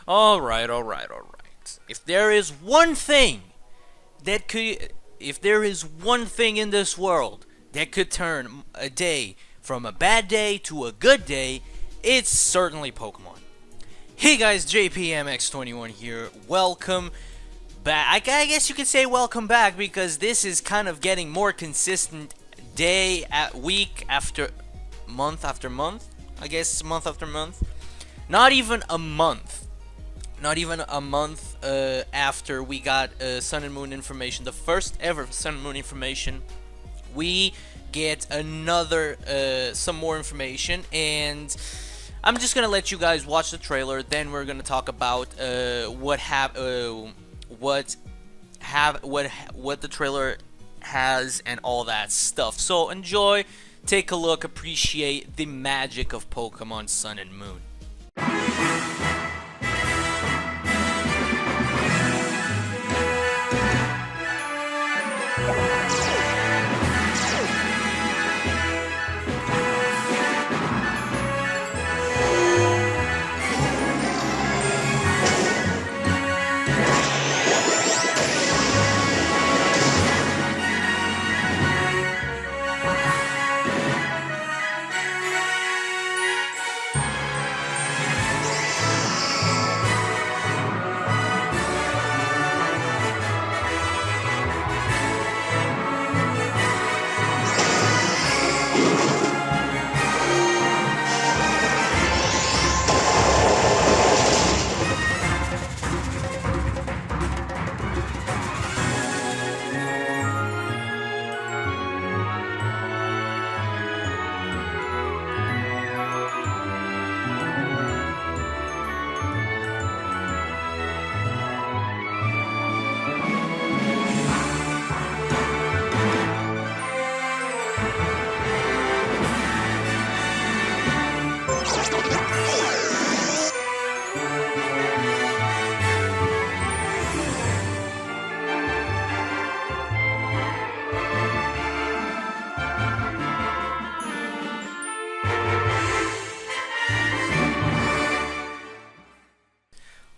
Alright. If there is one thing if there is one thing in this world that could turn a day from a bad day to a good day, it's certainly Pokemon. Hey guys, JPMX21 here. Welcome back. I guess you could say welcome back because this is kind of getting more consistent day at week after month after month. I guess month after month. Not even a month after we got Sun and Moon information, the first ever Sun and Moon information, we get another some more information, and I'm just gonna let you guys watch the trailer. Then we're gonna talk about what the trailer has and all that stuff. So enjoy, take a look, appreciate the magic of Pokemon Sun and Moon.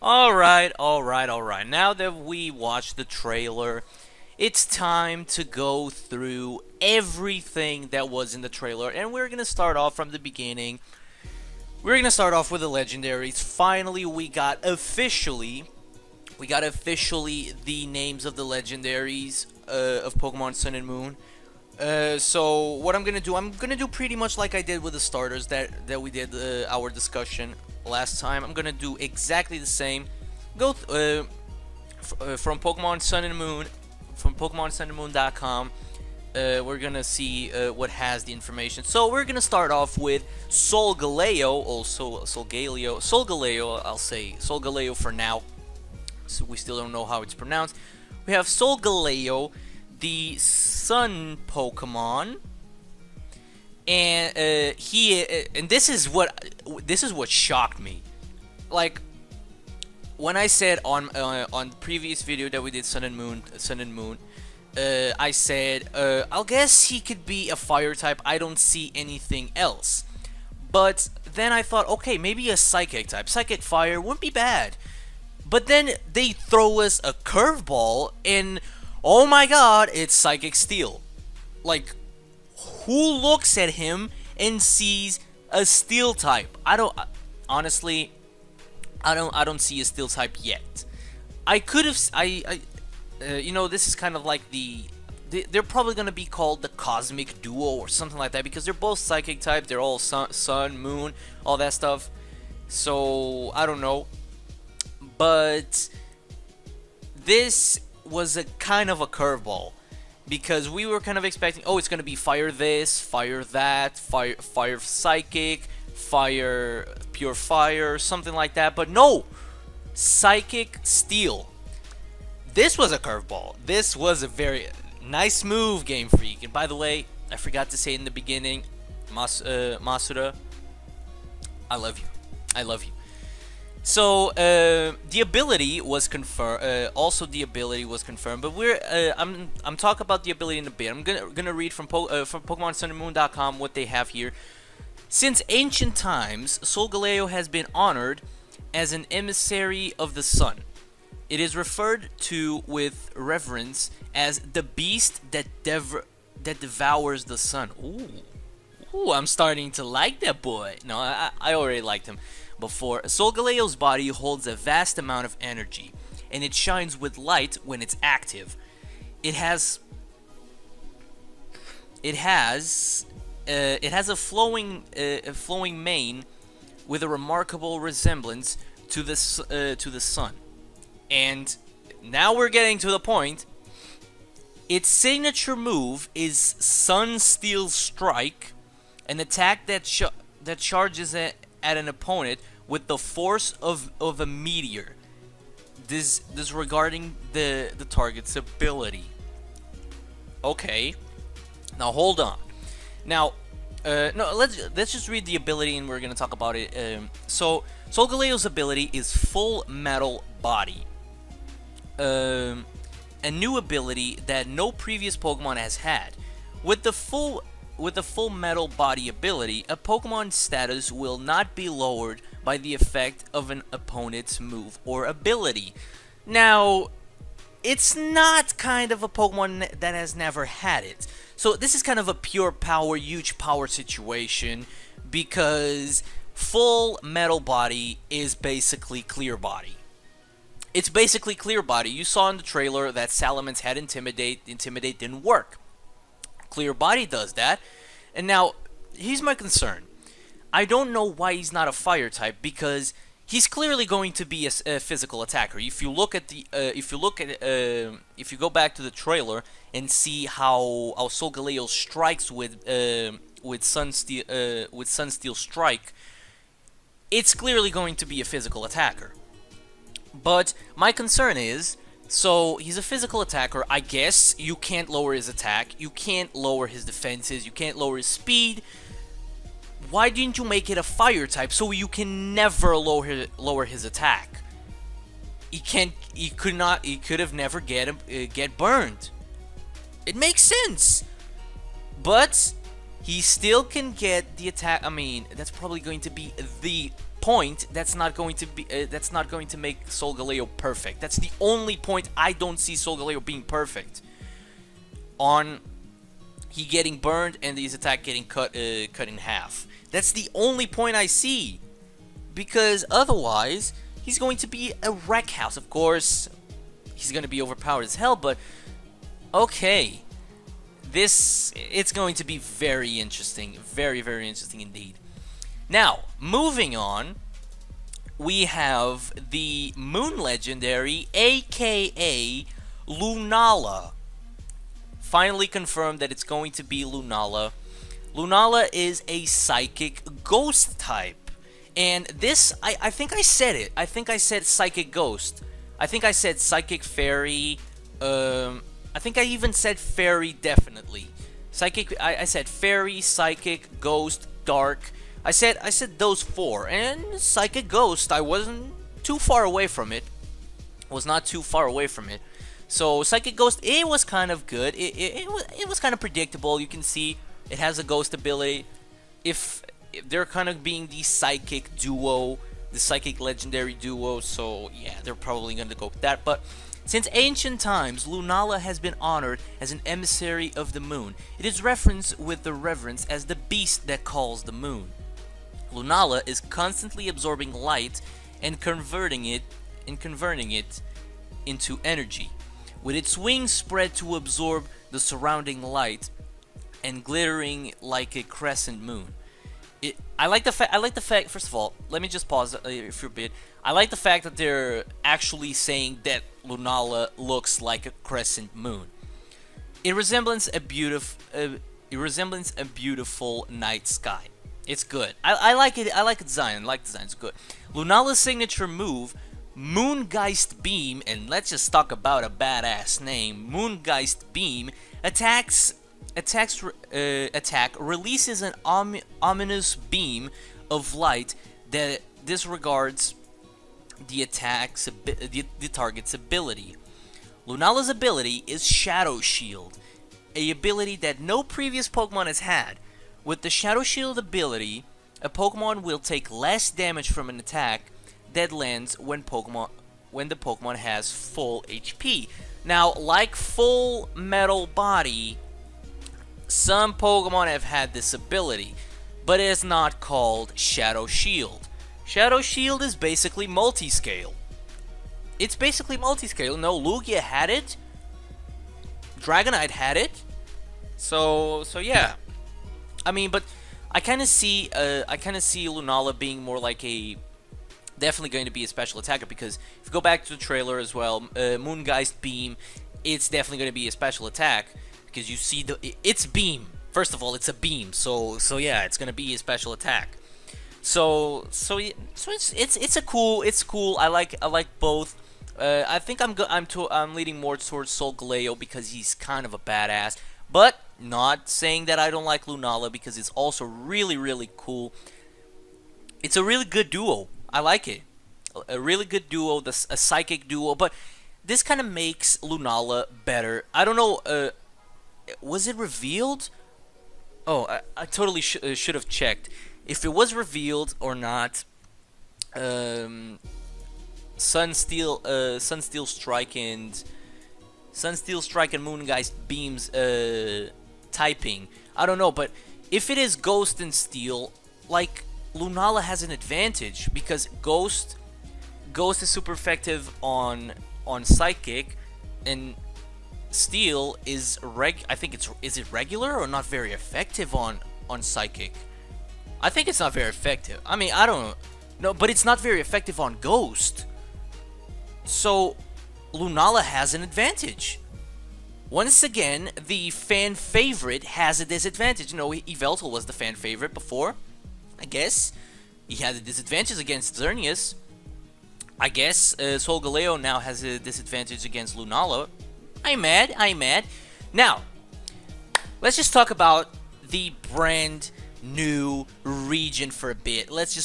Alright. Now that we watched the trailer, it's time to go through everything that was in the trailer, and we're gonna start off from the beginning. We're gonna start off with the legendaries. Finally, we got officially the names of the legendaries of Pokemon Sun and Moon. So what I'm gonna do pretty much like I did with the starters that we did our discussion last time. I'm gonna do exactly the same. Go from Pokemon Sun and Moon, from PokemonSunandMoon.com. We're gonna see what has the information. So we're gonna start off with Solgaleo, also Solgaleo. I'll say Solgaleo for now. So we still don't know how it's pronounced. We have Solgaleo, the Sun Pokemon, and and this is what shocked me. Like, when I said on the previous video that we did Sun and Moon, I said I'll guess he could be a fire type. I don't see anything else. But then I thought, okay, maybe a psychic type. Psychic fire wouldn't be bad. But then they throw us a curveball, and oh my god, it's Psychic Steel. Like, who looks at him and sees a Steel type? Honestly, I don't see a Steel type yet. I could have, you know, this is kind of like they're probably gonna be called the Cosmic Duo or something like that, because they're both Psychic type. They're all sun, Moon, all that stuff. So I don't know, but this was a kind of a curveball, because we were kind of expecting, oh, it's gonna be fire this, fire that, fire psychic, fire pure fire, something like that. But no, Psychic Steel. This was a curveball. This was a very nice move, Game Freak. And by the way, I forgot to say in the beginning, Masuda, I love you. So the ability was confirmed. Also, the ability was confirmed. But I'm talking about the ability in a bit. I'm gonna read from PokemonSunandMoon.com what they have here. Since ancient times, Solgaleo has been honored as an emissary of the sun. It is referred to with reverence as the beast that devours the sun. Ooh, I'm starting to like that boy. No, I already liked him before. Solgaleo's body holds a vast amount of energy, and it shines with light when it's active. It has a flowing mane with a remarkable resemblance to the sun. And now we're getting to the point. Its signature move is Sun Steel Strike, an attack that charges at an opponent with the force of a meteor, disregarding the target's ability. Okay, now hold on. Now, no, let's just read the ability and we're gonna talk about it. So Solgaleo's ability is Full Metal Body. A new ability that no previous Pokemon has had. With the full metal body ability, a Pokemon's status will not be lowered by the effect of an opponent's move or ability. Now, it's not kind of a Pokemon that has never had it. So this is kind of a pure power, huge power situation, because full metal body is basically clear body. It's basically clear body. You saw in the trailer that Salamence had Intimidate. Intimidate didn't work. Clear body does that. And now, here's my concern. I don't know why he's not a fire type, because he's clearly going to be a physical attacker. If you look at if you go back to the trailer and see how Solgaleo strikes with Sun Steel Strike, it's clearly going to be a physical attacker. But my concern is, so he's a physical attacker. I guess you can't lower his attack, you can't lower his defenses, you can't lower his speed. Why didn't you make it a fire type so you can never lower his attack? He could have never get burned. It makes sense. But he still can get the attack. I mean, that's probably going to be the point that's not going to make Solgaleo perfect. That's the only point I don't see Solgaleo being perfect. On he getting burned and his attack getting cut in half. That's the only point I see, because otherwise he's going to be a wreck house. Of course, he's going to be overpowered as hell, but okay. It's going to be very interesting, very, very interesting indeed. Now, moving on, we have the Moon Legendary, aka Lunala. Finally confirmed that it's going to be Lunala. Lunala is a Psychic Ghost type. And this, I think I said it. I think I said Psychic Ghost. I think I said Psychic Fairy. I think I even said Fairy, definitely. I said Fairy, Psychic, Ghost, Dark. I said those four, and Psychic Ghost, I wasn't too far away from it. Was not too far away from it. So Psychic Ghost, it was kind of good. It was kind of predictable. You can see it has a Ghost ability. If they're kind of being the Psychic duo, the Psychic Legendary duo, so yeah, they're probably going to go with that. But since ancient times, Lunala has been honored as an emissary of the moon. It is referenced with the reverence as the beast that calls the moon. Lunala is constantly absorbing light and converting it into energy, with its wings spread to absorb the surrounding light and glittering like a crescent moon. I like the fact. First of all, let me just pause for a bit. I like the fact that they're actually saying that Lunala looks like a crescent moon. It resembles a beautiful night sky. It's good. I like it. I like the design. It's good. Lunala's signature move, Moongeist Beam, and let's just talk about a badass name. Moongeist Beam releases an ominous beam of light that disregards the target's ability. Lunala's ability is Shadow Shield, a ability that no previous Pokemon has had. With the Shadow Shield ability, a Pokemon will take less damage from an attack that lands when the Pokemon has full HP. Now, like Full Metal Body, some Pokemon have had this ability, but it is not called Shadow Shield. Shadow Shield is basically multi-scale. It's basically multi-scale. No, Lugia had it. Dragonite had it. So yeah. I mean, but I kind of see Lunala being more like a definitely going to be a special attacker, because if you go back to the trailer as well, Moongeist Beam, it's definitely going to be a special attack, because you see it's beam. First of all, it's a beam, so yeah, it's going to be a special attack. So it's cool. I like both. I think I'm leaning more towards Solgaleo because he's kind of a badass, but not saying that I don't like Lunala, because it's also really cool. It's a really good duo. I like it. A really good duo, a psychic duo, but this kind of makes Lunala better. I don't know, was it revealed? Oh, I totally should have checked if it was revealed or not. Sunsteel Strike and Moongeist Beams typing. I don't know, but if it is Ghost and Steel, like, Lunala has an advantage, because Ghost is super effective on Psychic, and Steel is I think is it regular or not very effective on Psychic? I think it's not very effective. I mean, I don't know, but it's not very effective on Ghost. So Lunala has an advantage. Once again, the fan favorite has a disadvantage. You know, Yveltal was the fan favorite before. I guess he had a disadvantage against Xerneas. I guess Solgaleo now has a disadvantage against Lunala. I'm mad. Now, let's just talk about the brand new region for a bit. And we're going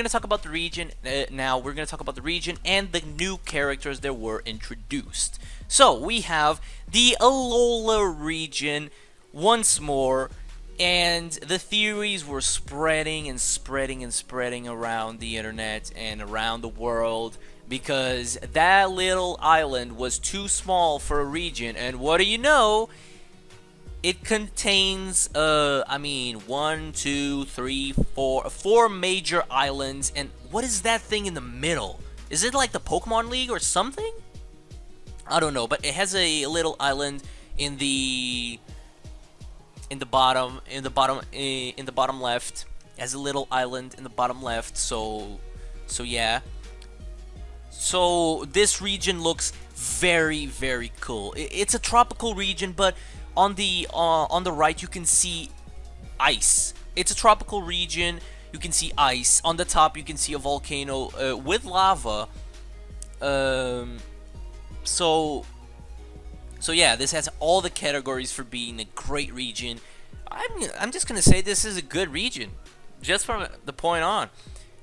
to talk about the region now. We're going to talk about the region and the new characters that were introduced. So, we have the Alola region once more. And the theories were spreading around the internet and around the world, because that little island was too small for a region. And what do you know? It contains, four major islands. And what is that thing in the middle? Is it like the Pokemon League or something? I don't know, but it has a little island in the bottom left. Has a little island in the bottom left. So yeah. So this region looks very cool. It's a tropical region, but on the right you can see ice. It's a tropical region. You can see ice. On the top you can see a volcano with lava. So yeah, this has all the categories for being a great region. I'm just gonna say this is a good region, just from the point on.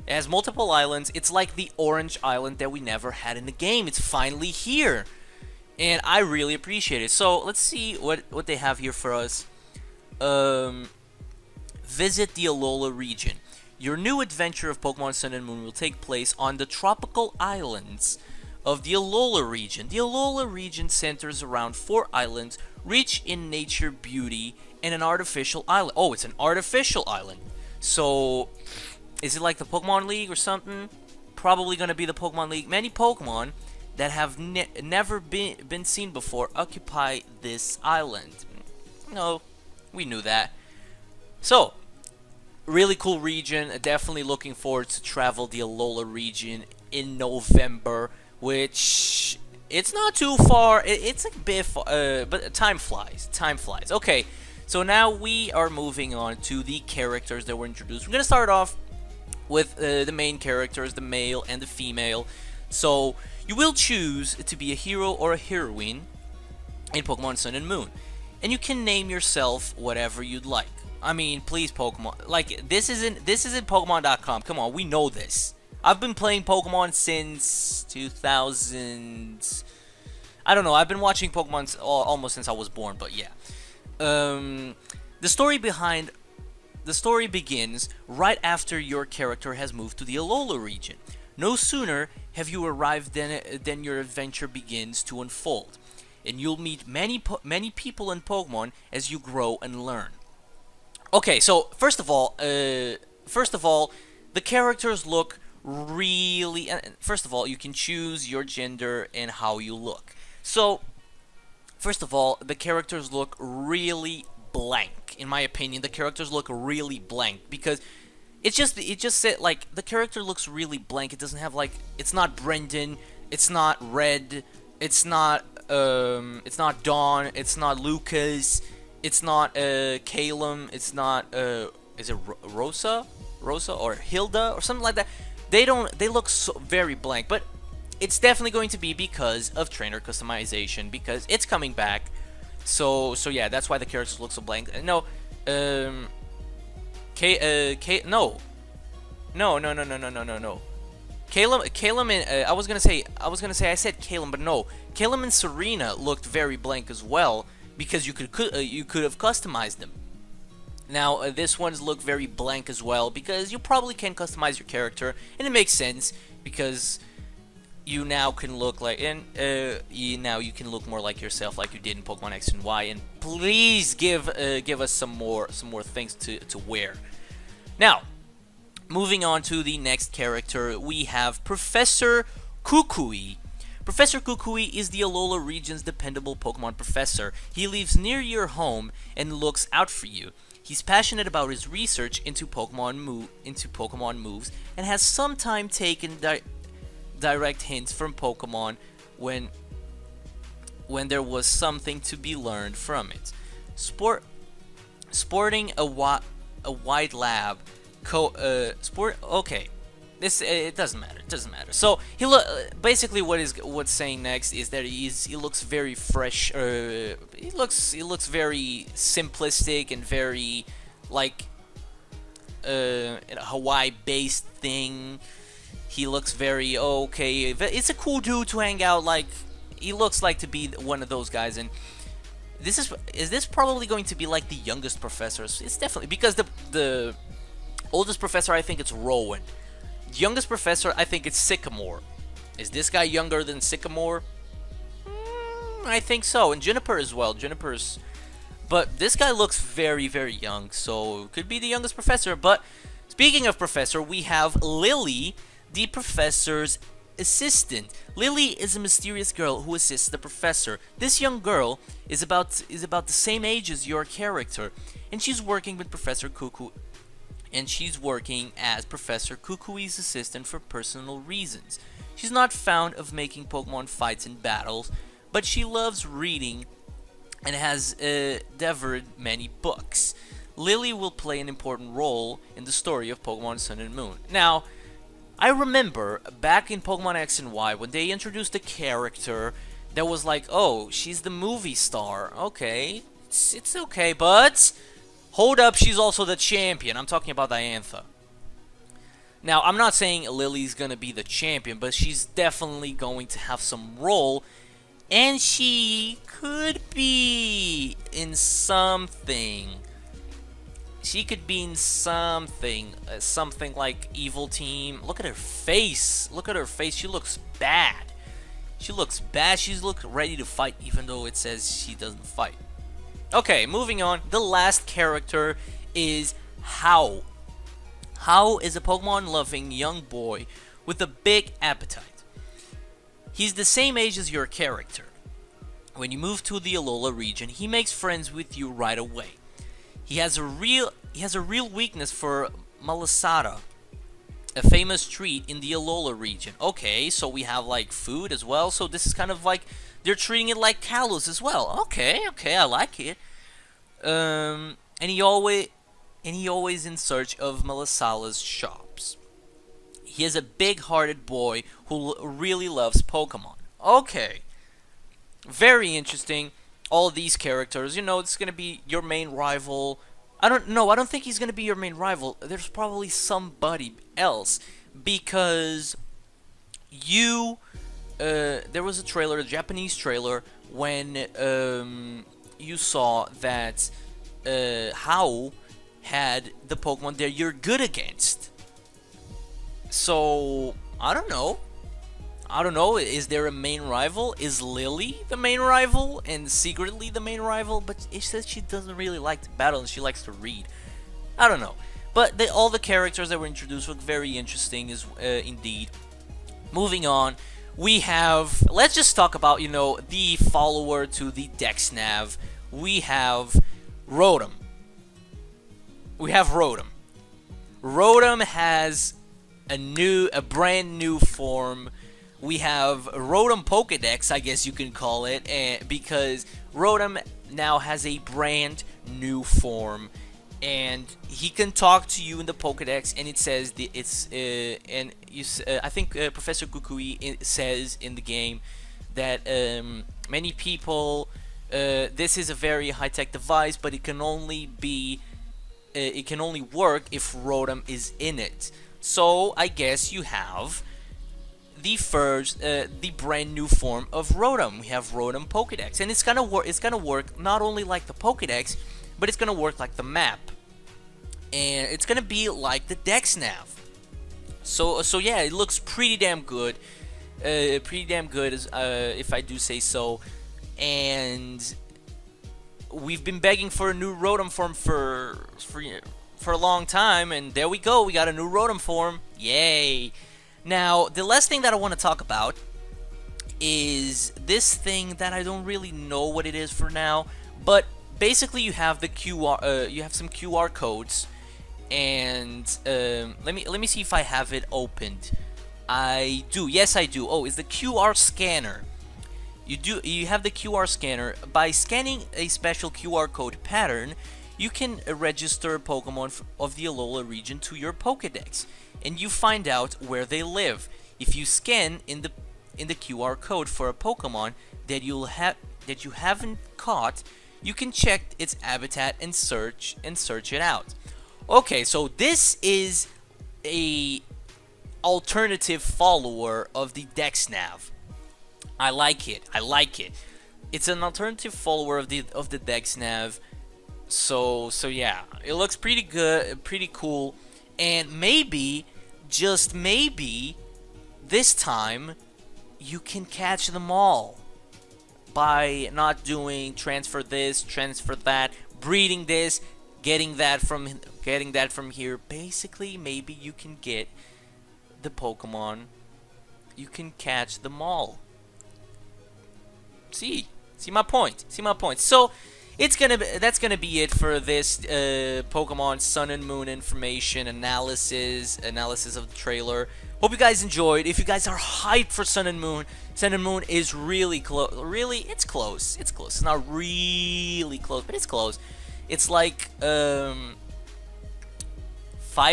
It has multiple islands. It's like the Orange Island that we never had in the game. It's finally here, and I really appreciate it. So let's see what they have here for us. Visit the Alola region. Your new adventure of Pokemon Sun and Moon will take place on the tropical islands of the Alola region. The Alola region centers around 4 islands, rich in nature beauty, and an artificial island. Oh, it's an artificial island. So, is it like the Pokemon League or something? Probably going to be the Pokemon League. Many Pokemon that have never been seen before occupy this island. No, we knew that. So, really cool region. Definitely looking forward to travel the Alola region in November, which it's not too far. It's a bit far, but time flies. Okay, so now we are moving on to the characters that were introduced. We're gonna start off with the main characters, the male and the female. So you will choose to be a hero or a heroine in Pokemon Sun and Moon, and you can name yourself whatever you'd like. I mean, please, Pokemon. Like, this isn't Pokemon.com. Come on, we know this. I've been playing Pokemon since 2000. I don't know. I've been watching Pokemon almost since I was born. But yeah, the story behind the story begins right after your character has moved to the Alola region. No sooner have you arrived than your adventure begins to unfold, and you'll meet many people and Pokemon as you grow and learn. Okay, so first of all, the characters look really. First of all, you can choose your gender and how you look. So, first of all, the characters look really blank. In my opinion, the characters look really blank because it just said like the character looks really blank. It doesn't have like it's not Brendan, it's not Red, it's not Dawn, it's not Lucas, it's not Calum, it's not is it Rosa or Hilda or something like that. They look so very blank, but it's definitely going to be because of trainer customization because it's coming back. So yeah, that's why the characters look so blank. No, no. Calum and I was gonna say I said Calum, but no. Calum and Serena looked very blank as well because you could have customized them. Now this one's look very blank as well because you probably can customize your character, and it makes sense because you now can look like you can look more like yourself, like you did in Pokemon X and Y. And please give us some more things to wear. Now, moving on to the next character, we have Professor Kukui. Professor Kukui is the Alola region's dependable Pokemon professor. He lives near your home and looks out for you. He's passionate about his research into Pokemon moves and has sometimes taken direct hints from Pokemon when there was something to be learned from it. Sporting a wide lab. Okay. This it doesn't matter. It doesn't matter. So basically what's saying next is that he looks very fresh. He looks very simplistic and very like a Hawaii based thing. He looks very okay. It's a cool dude to hang out. Like he looks like to be one of those guys. And is this probably going to be like the youngest professors? It's definitely because the oldest professor, I think it's Rowan. Youngest professor, I think it's Sycamore. Is this guy younger than Sycamore? I think so, and Juniper as well. But this guy looks very, very young, so could be the youngest professor. But speaking of professor, we have Lily, the professor's assistant. Lily is a mysterious girl who assists the professor. This young girl is about the same age as your character, and she's working with Professor Cuckoo. And she's working as Professor Kukui's assistant for personal reasons. She's not fond of making Pokemon fights and battles, but she loves reading and has devoured many books. Lily will play an important role in the story of Pokemon Sun and Moon. Now, I remember back in Pokemon X and Y when they introduced a character that was like, oh, she's the movie star. Okay, it's okay, but hold up, she's also the champion. I'm talking about Diantha. Now, I'm not saying Lily's gonna be the champion, but she's definitely going to have some role, and she could be in something. She could be in something like Evil Team. Look at her face. She looks bad. She's ready to fight, even though it says she doesn't fight. Okay, moving on. The last character is Hao. Hao is a Pokemon-loving young boy with a big appetite. He's the same age as your character. When you move to the Alola region, he makes friends with you right away. He has a real weakness for Malasada, a famous treat in the Alola region. Okay, so we have like food as well. So this is kind of like they're treating it like Kalos as well. Okay, I like it. And he always in search of Malasala's shops. He is a big-hearted boy who really loves Pokemon. Okay, very interesting. All these characters, it's gonna be your main rival. I don't think he's gonna be your main rival. There's probably somebody else because there was a trailer, a Japanese trailer, when you saw that Hao had the Pokemon that you're good against. So, I don't know. Is there a main rival? Is Lily the main rival and secretly the main rival? But it says she doesn't really like to battle and she likes to read. I don't know. But all the characters that were introduced look very interesting indeed. Moving on, we have... Let's just talk about, the follower to the Dex Nav. We have Rotom. Rotom has a brand new form. We have Rotom Pokédex, I guess you can call it, because Rotom now has a brand new form, and he can talk to you in the Pokédex, and it says I think Professor Kukui says in the game that many people, this is a very high-tech device, but it can only work if Rotom is in it. So I guess you have the brand new form of Rotom. We have Rotom Pokédex, and it's gonna work not only like the Pokédex, but it's gonna work like the map, and it's gonna be like the Dex Nav. So yeah, it looks pretty damn good, if I do say so. And we've been begging for a new Rotom form for a long time, and there we go. We got a new Rotom form. Yay! Now, the last thing that I want to talk about is this thing that I don't really know what it is for now, but basically you have the you have some QR codes, and let me see if I have it opened. I do. Yes, I do. Oh, it's the QR scanner. You have the QR scanner. By scanning a special QR code pattern, you can register Pokemon of the Alola region to your Pokédex, and you find out where they live. If you scan in the QR code for a Pokemon that you haven't caught, you can check its habitat and search it out. Okay, so this is a alternative follower of the Dex Nav. I like it. It's an alternative follower of the Dex Nav. So yeah, it looks pretty good, pretty cool, and maybe, just maybe, this time you can catch them all by not doing transfer this, transfer that, breeding this, getting that from here. Basically, maybe you can get the Pokemon, you can catch them all. See my point. So that's gonna be it for this Pokemon Sun and Moon information analysis of the trailer. Hope you guys enjoyed. If you guys are hyped for Sun and Moon is really close. It's close. It's not really close, but it's close. It's like 5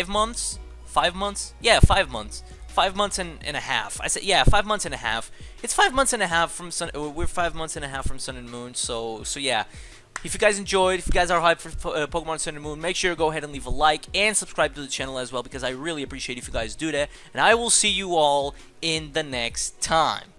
months. 5 months? Yeah, 5 months. 5 months and a half. I said, yeah, 5 months and a half. It's 5 months and a half from Sun. We're 5 months and a half from Sun and Moon. So yeah. If you guys enjoyed, if you guys are hyped for Pokemon Sun and Moon, make sure to go ahead and leave a like and subscribe to the channel as well, because I really appreciate if you guys do that. And I will see you all in the next time.